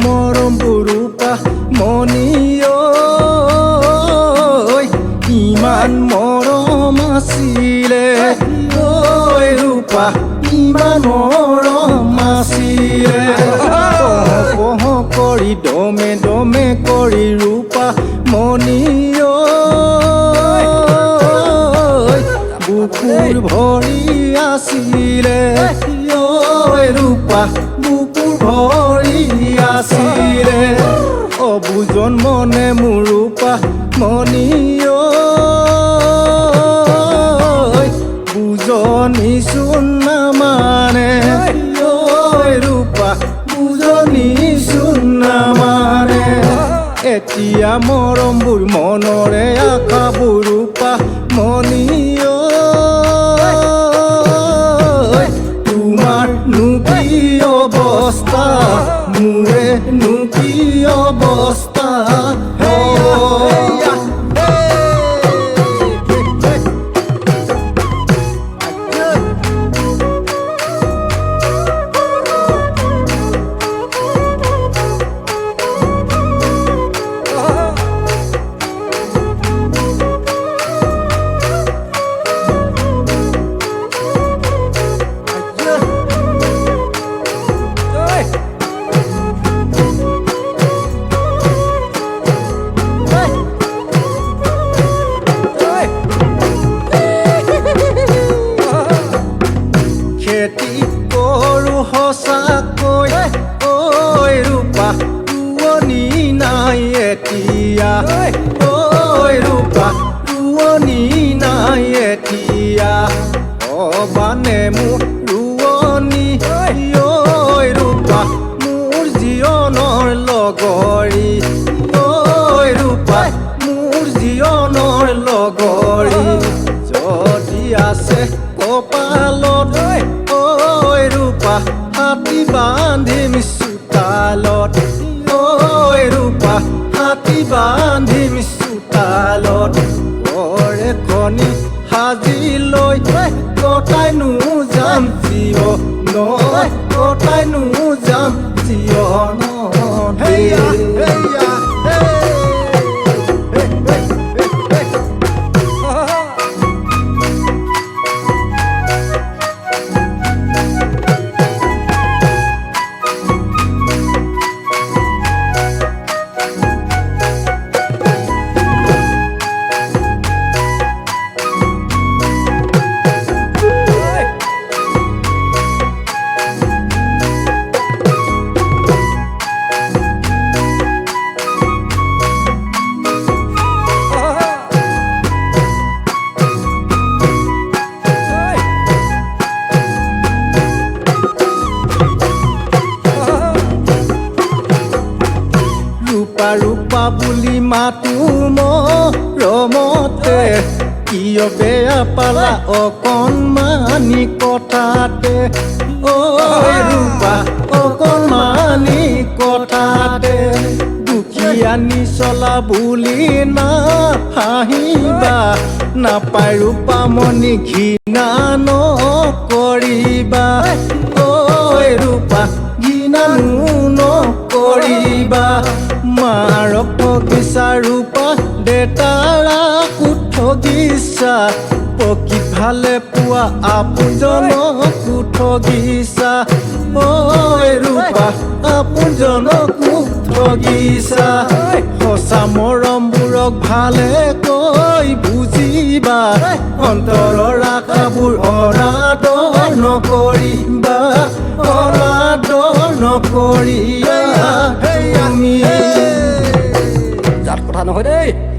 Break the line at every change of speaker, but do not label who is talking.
মৰম ৰূপা মনিও ইমান মৰম আছিলে ঐ ৰূপা ইমান মৰম আছিলে পহ কৰি দমে দমে কৰি ৰূপা মনিও বুকুৰ ভৰি আছিলে ঐ ৰূপা বুকুৰ ভৰি আছিলে অবুজন মনে মোৰ ৰূপা মনিও বুজনি চুনা মানে ঐ ৰূপা বুজনি চুনা মানে এতিয়া মৰমবোৰ মনৰে আশাবোৰ ৰূপা মনিও তোমাৰ নুকি অৱস্থা মোৰে নুকি অৱস্থা খেতি কৰো সঁচাকৈ ঐ ৰূপা ৰোৱনী নাই এতিয়া ঐ ৰূপা ৰোৱনী নাই এতিয়া অবানে মোৰ ৰোৱনী ঐ ৰূপা মোৰ জীৱনৰ লগৰী ঐ ৰূপা মোৰ জীৱনৰ লগৰী যদি আছে কপালত ঐ ৰূপা হাতী বান্ধিম চোতালত ঐ ৰূপা হাতী বান্ধিম চোতালত ঘৰে কণী সাজি লৈ কটাইনো যাম জীৱন কটাইনো যাম জীৱন ৰূপা ৰূপা বুলি মাতো মৰমতে কিয় বেয়া পালা অকণমানি কথাতে ঐ ৰূপা অকণমানি কথাতে দুখীয়া নিচলা বুলি না হাঁহিবা নাপায় ৰূপা মনি ঘৃণা নকৰিবা ঐ ৰূপা ঘৃণা নকৰিবা মাৰক ঠগিছা ৰূপা দেতাৰা ঠগিছা পকি ভালে পোৱা আপোনজনকো ঠগিছা ঐ ৰূপা আপোনজনকো ঠগিছা সঁচা মৰমবোৰক ভালে কৈ বুজিবা অন্তৰৰ আশাবোৰ অনাদৰ নকৰিবা অনাদৰ নকৰিবা তুমি জাত কথা নহয় দেই।